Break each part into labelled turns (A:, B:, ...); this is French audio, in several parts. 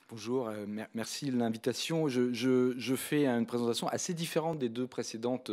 A: Bonjour, merci de l'invitation. Je fais une présentation assez différente des deux précédentes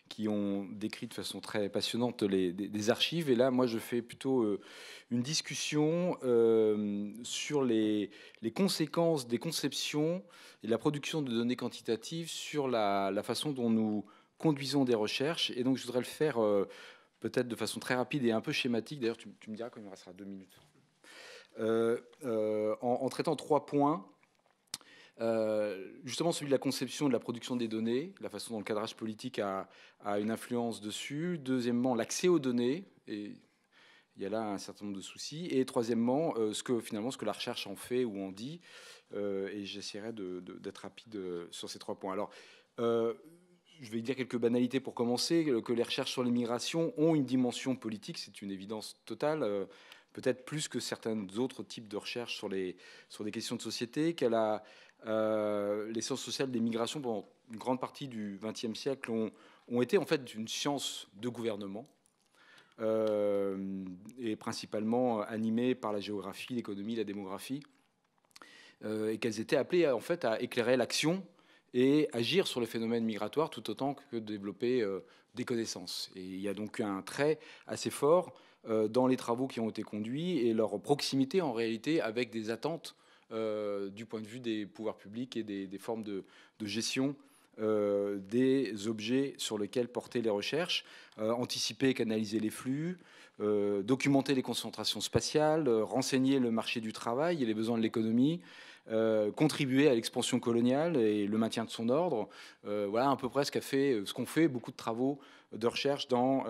A: qui ont décrit de façon très passionnante des archives. Et là, moi, je fais plutôt une discussion sur les conséquences des conceptions et de la production de données quantitatives sur la façon dont nous conduisons des recherches. Et donc, je voudrais le faire peut-être de façon très rapide et un peu schématique. D'ailleurs, tu me diras quand il me restera 2 minutes. En traitant 3 points. Justement celui de la conception et de la production des données, la façon dont le cadrage politique a une influence dessus. Deuxièmement, l'accès aux données, et il y a là un certain nombre de soucis. Et troisièmement, ce que la recherche en fait ou en dit. Et j'essaierai d'être rapide sur ces 3 points. Alors, je vais dire quelques banalités pour commencer, que les recherches sur l'immigration ont une dimension politique, c'est une évidence totale, peut-être plus que certains autres types de recherches sur des questions de société, qu'elle a les sciences sociales des migrations pendant une grande partie du XXe siècle ont été en fait une science de gouvernement et principalement animées par la géographie, l'économie, la démographie, et qu'elles étaient appelées en fait à éclairer l'action et agir sur le phénomène migratoire tout autant que développer des connaissances. Et il y a donc un trait assez fort dans les travaux qui ont été conduits et leur proximité en réalité avec des attentes du point de vue des pouvoirs publics et des formes de gestion des objets sur lesquels porter les recherches, anticiper et canaliser les flux, documenter les concentrations spatiales, renseigner le marché du travail et les besoins de l'économie, contribuer à l'expansion coloniale et le maintien de son ordre. Voilà à peu près ce qu'ont fait beaucoup de travaux de recherche dans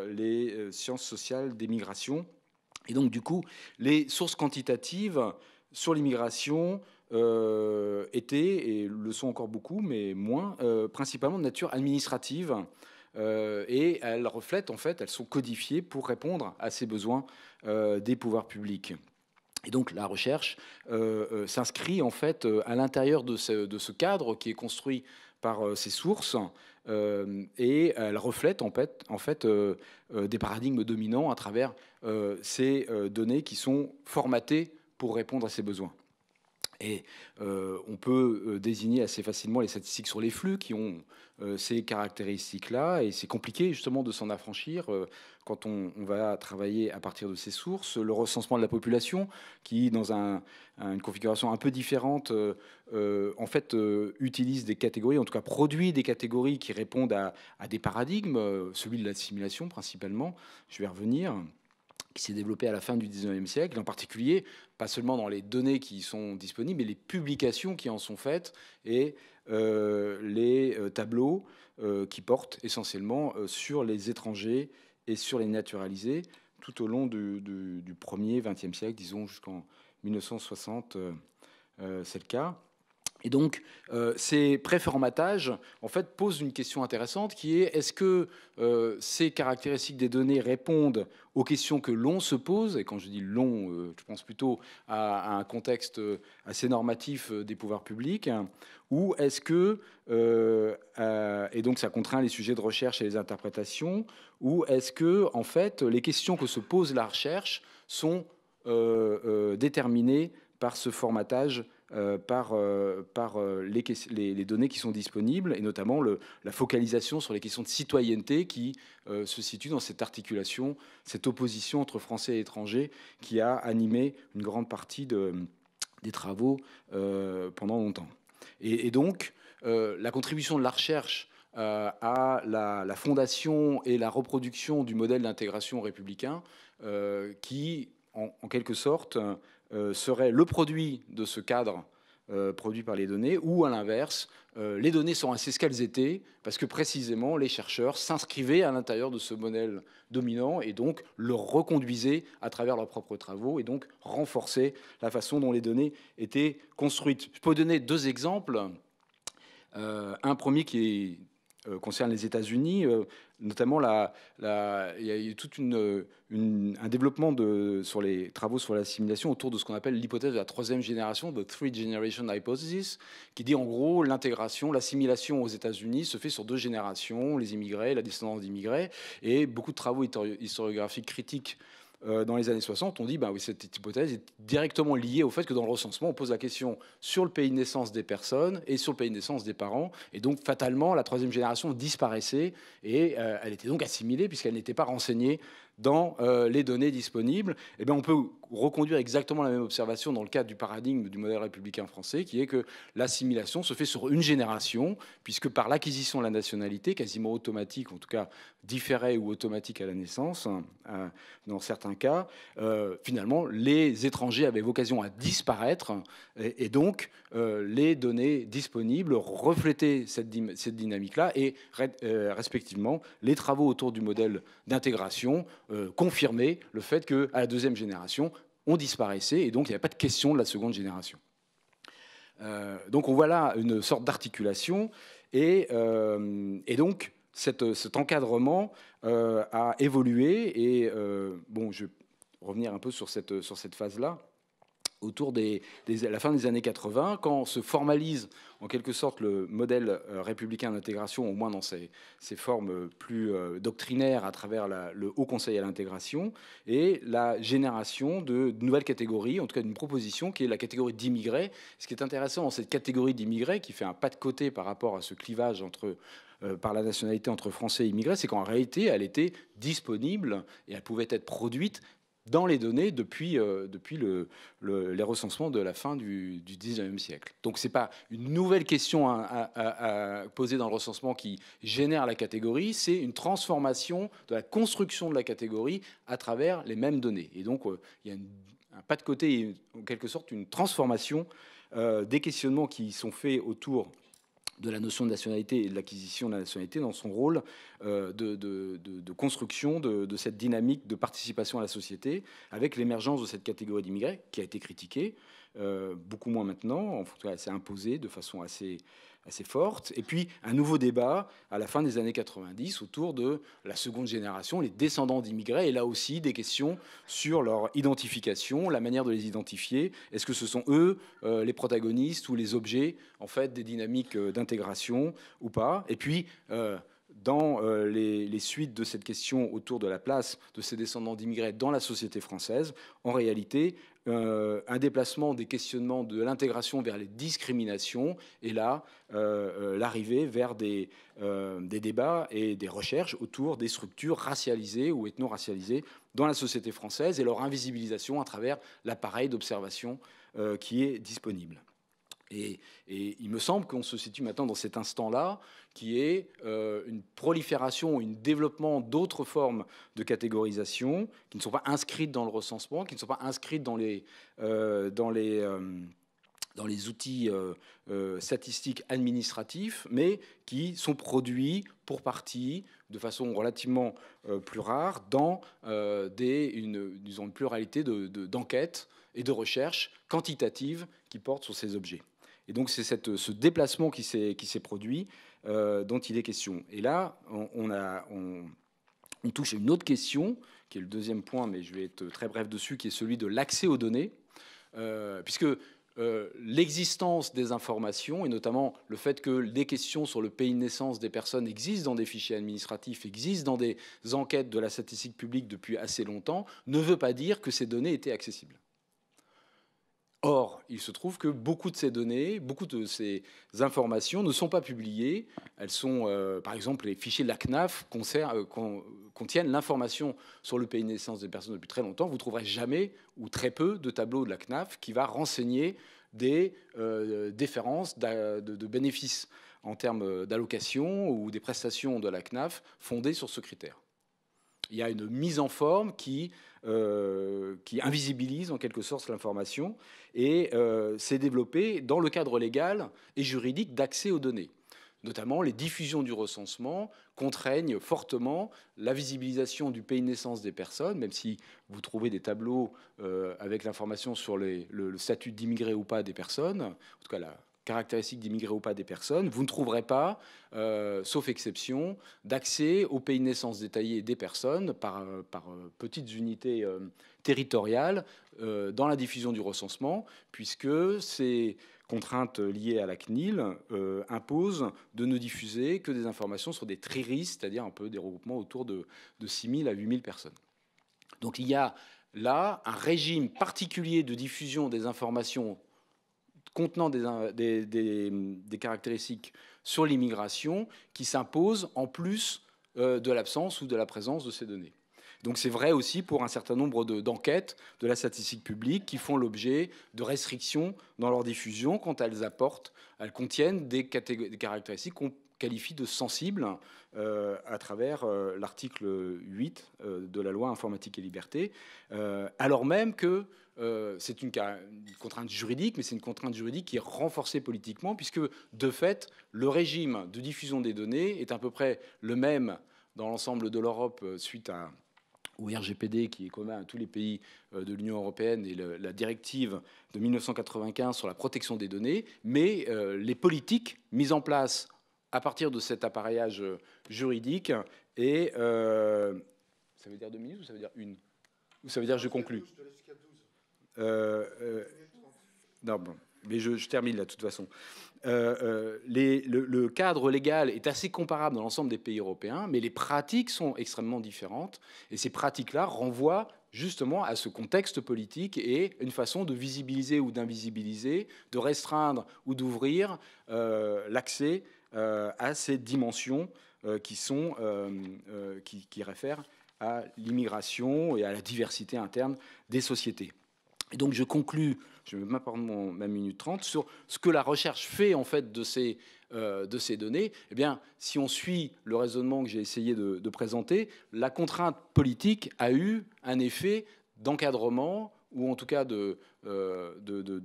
A: les sciences sociales des migrations. Et donc du coup, les sources quantitatives sur l'immigration étaient, et le sont encore beaucoup, mais moins, principalement de nature administrative. Et elles reflètent, en fait, elles sont codifiées pour répondre à ces besoins des pouvoirs publics. Et donc la recherche s'inscrit en fait à l'intérieur de ce cadre qui est construit par ces sources et elle reflète en fait des paradigmes dominants à travers ces données qui sont formatées pour répondre à ces besoins. Et on peut désigner assez facilement les statistiques sur les flux qui ont ces caractéristiques-là, et c'est compliqué justement de s'en affranchir quand on va travailler à partir de ces sources. Le recensement de la population, qui dans une configuration un peu différente, en fait, utilise des catégories, en tout cas produit des catégories qui répondent à des paradigmes, celui de l'assimilation principalement, je vais revenir, qui s'est développé à la fin du 19e siècle, en particulier, pas seulement dans les données qui sont disponibles, mais les publications qui en sont faites et les tableaux qui portent essentiellement sur les étrangers et sur les naturalisés tout au long du premier XXe siècle, disons jusqu'en 1960, c'est le cas. Et donc, ces préformatages, en fait, posent une question intéressante qui est est-ce que ces caractéristiques des données répondent aux questions que l'on se pose? Et quand je dis l'on, je pense plutôt à un contexte assez normatif des pouvoirs publics. Ou est-ce que, et donc ça contraint les sujets de recherche et les interprétations, ou est-ce que, en fait, les questions que se pose la recherche sont déterminées par ce formatage, par les données qui sont disponibles, et notamment la focalisation sur les questions de citoyenneté qui se situe dans cette articulation, cette opposition entre Français et étrangers qui a animé une grande partie des travaux pendant longtemps. Et donc, la contribution de la recherche à la fondation et la reproduction du modèle d'intégration républicain qui, en quelque sorte, serait le produit de ce cadre produit par les données, ou à l'inverse, les données sont assez ce qu'elles étaient, parce que précisément les chercheurs s'inscrivaient à l'intérieur de ce modèle dominant et donc le reconduisaient à travers leurs propres travaux et donc renforçaient la façon dont les données étaient construites. Je peux vous donner 2 exemples. Un premier qui concerne les États-Unis, notamment il y a eu tout un développement sur les travaux sur l'assimilation autour de ce qu'on appelle l'hypothèse de la 3e génération, the Three Generation Hypothesis, qui dit en gros l'intégration, l'assimilation aux États-Unis se fait sur 2 générations, les immigrés, la descendance d'immigrés, et beaucoup de travaux historiographiques critiques dans les années 60, on dit oui, cette hypothèse est directement liée au fait que dans le recensement, on pose la question sur le pays de naissance des personnes et sur le pays de naissance des parents. Et donc, fatalement, la troisième génération disparaissait et elle était donc assimilée puisqu'elle n'était pas renseignée dans les données disponibles. Et bien, on peut reconduire exactement la même observation dans le cadre du paradigme du modèle républicain français, qui est que l'assimilation se fait sur une génération, puisque par l'acquisition de la nationalité, quasiment automatique, en tout cas différée ou automatique à la naissance, dans certains cas, finalement, les étrangers avaient vocation à disparaître, et donc les données disponibles reflétaient cette dynamique-là, et respectivement, les travaux autour du modèle d'intégration confirmaient le fait qu'à la deuxième génération, on disparaissait, et donc il n'y avait pas de question de la seconde génération. Donc on voit là une sorte d'articulation, et donc cet encadrement a évolué, et bon, je vais revenir un peu sur cette phase-là, autour de la fin des années 80, quand se formalise en quelque sorte le modèle républicain d'intégration, au moins dans ses formes plus doctrinaires à travers le Haut Conseil à l'intégration, et la génération de nouvelles catégories, en tout cas d'une proposition qui est la catégorie d'immigrés. Ce qui est intéressant dans cette catégorie d'immigrés, qui fait un pas de côté par rapport à ce clivage par la nationalité entre Français et immigrés, c'est qu'en réalité, elle était disponible et elle pouvait être produite dans les données depuis les recensements de la fin du 19e siècle. Donc ce n'est pas une nouvelle question à poser dans le recensement qui génère la catégorie, c'est une transformation de la construction de la catégorie à travers les mêmes données. Et donc il y a un pas de côté, et en quelque sorte une transformation des questionnements qui sont faits autour de la notion de nationalité et de l'acquisition de la nationalité dans son rôle de construction de cette dynamique de participation à la société, avec l'émergence de cette catégorie d'immigrés qui a été critiquée, beaucoup moins maintenant, en tout cas elle s'est imposée de façon assez forte, et puis un nouveau débat à la fin des années 90 autour de la seconde génération, les descendants d'immigrés, et là aussi des questions sur leur identification, la manière de les identifier. Est-ce que ce sont eux les protagonistes ou les objets en fait des dynamiques d'intégration ou pas? Et puis dans les suites de cette question autour de la place de ces descendants d'immigrés dans la société française, en réalité, un déplacement des questionnements de l'intégration vers les discriminations, et là, l'arrivée vers des débats et des recherches autour des structures racialisées ou ethno-racialisées dans la société française et leur invisibilisation à travers l'appareil d'observation qui est disponible. Et il me semble qu'on se situe maintenant dans cet instant-là, qui est une prolifération, un développement d'autres formes de catégorisation qui ne sont pas inscrites dans le recensement, qui ne sont pas inscrites dans les outils statistiques administratifs, mais qui sont produits pour partie de façon relativement plus rare dans une pluralité d'enquêtes et de recherches quantitatives qui portent sur ces objets. Et donc c'est ce déplacement qui s'est produit dont il est question. Et là, on touche à une autre question, qui est le deuxième point, mais je vais être très bref dessus, qui est celui de l'accès aux données, puisque l'existence des informations, et notamment le fait que des questions sur le pays de naissance des personnes existent dans des fichiers administratifs, existent dans des enquêtes de la statistique publique depuis assez longtemps, ne veut pas dire que ces données étaient accessibles. Or, il se trouve que beaucoup de ces données, beaucoup de ces informations ne sont pas publiées. Elles sont, par exemple, les fichiers de la CNAF contiennent l'information sur le pays de naissance des personnes depuis très longtemps. Vous ne trouverez jamais ou très peu de tableaux de la CNAF qui va renseigner des différences de bénéfices en termes d'allocation ou des prestations de la CNAF fondées sur ce critère. Il y a une mise en forme qui invisibilise en quelque sorte l'information, et s'est développée dans le cadre légal et juridique d'accès aux données. Notamment, les diffusions du recensement contraignent fortement la visibilisation du pays de naissance des personnes, même si vous trouvez des tableaux avec l'information sur le statut d'immigré ou pas des personnes, en tout cas la caractéristique d'immigré ou pas des personnes, vous ne trouverez pas, sauf exception, d'accès au pays de naissance détaillé des personnes par petites unités territoriales dans la diffusion du recensement, puisque ces contraintes liées à la CNIL imposent de ne diffuser que des informations sur des tririst, c'est-à-dire un peu des regroupements autour de 6 000 à 8 000 personnes. Donc il y a là un régime particulier de diffusion des informations contenant des caractéristiques sur l'immigration qui s'impose en plus de l'absence ou de la présence de ces données. Donc c'est vrai aussi pour un certain nombre d'enquêtes de la statistique publique qui font l'objet de restrictions dans leur diffusion quand elles contiennent des caractéristiques qu'on qualifie de sensibles à travers l'article 8 de la loi Informatique et Liberté, alors même que c'est une contrainte juridique, mais c'est une contrainte juridique qui est renforcée politiquement, puisque de fait, le régime de diffusion des données est à peu près le même dans l'ensemble de l'Europe suite au RGPD qui est commun à tous les pays de l'Union européenne et la directive de 1995 sur la protection des données, mais les politiques mises en place à partir de cet appareillage juridique et ça veut dire 2 minutes ou ça veut dire une? Ou ça veut dire je conclus? Non, bon, mais je termine là de toute façon. Le cadre légal est assez comparable dans l'ensemble des pays européens, mais les pratiques sont extrêmement différentes. Et ces pratiques-là renvoient justement à ce contexte politique et une façon de visibiliser ou d'invisibiliser, de restreindre ou d'ouvrir l'accès à ces dimensions qui réfèrent à l'immigration et à la diversité interne des sociétés. Et donc je conclus, je vais même prendre ma minute 30, sur ce que la recherche fait en fait de ces données. Eh bien, si on suit le raisonnement que j'ai essayé de présenter, la contrainte politique a eu un effet d'encadrement ou en tout cas de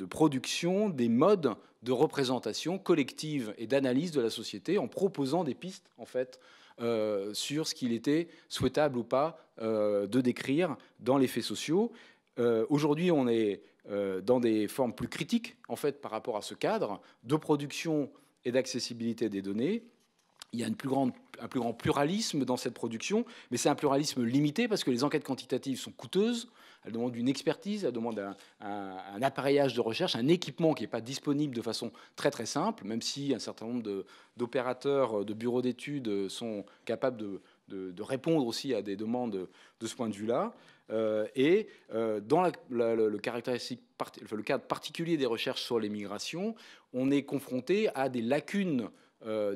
A: production des modes de représentation collective et d'analyse de la société en proposant des pistes en fait sur ce qu'il était souhaitable ou pas de décrire dans les faits sociaux. Aujourd'hui, on est dans des formes plus critiques en fait par rapport à ce cadre de production et d'accessibilité des données. Il y a un plus grand pluralisme dans cette production, mais c'est un pluralisme limité parce que les enquêtes quantitatives sont coûteuses, elles demandent une expertise, elles demandent un appareillage de recherche, un équipement qui n'est pas disponible de façon très très simple, même si un certain nombre d'opérateurs, de bureaux d'études sont capables de répondre aussi à des demandes de ce point de vue-là. Dans le cadre particulier des recherches sur les migrations, on est confronté à des lacunes,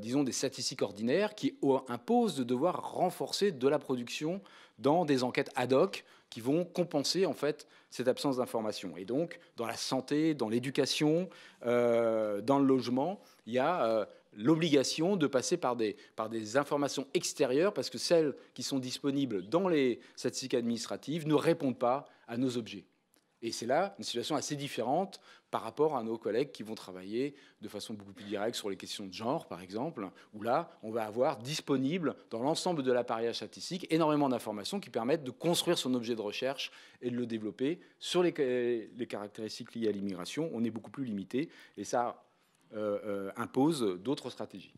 A: disons des statistiques ordinaires, qui imposent de devoir renforcer de la production dans des enquêtes ad hoc qui vont compenser en fait cette absence d'information. Et donc, dans la santé, dans l'éducation, dans le logement, il y a l'obligation de passer par des informations extérieures parce que celles qui sont disponibles dans les statistiques administratives ne répondent pas à nos objets. Et c'est là une situation assez différente par rapport à nos collègues qui vont travailler de façon beaucoup plus directe sur les questions de genre, par exemple, où là, on va avoir disponible dans l'ensemble de l'appareillage statistique énormément d'informations qui permettent de construire son objet de recherche et de le développer. Sur les caractéristiques liées à l'immigration, on est beaucoup plus limité et ça impose d'autres stratégies.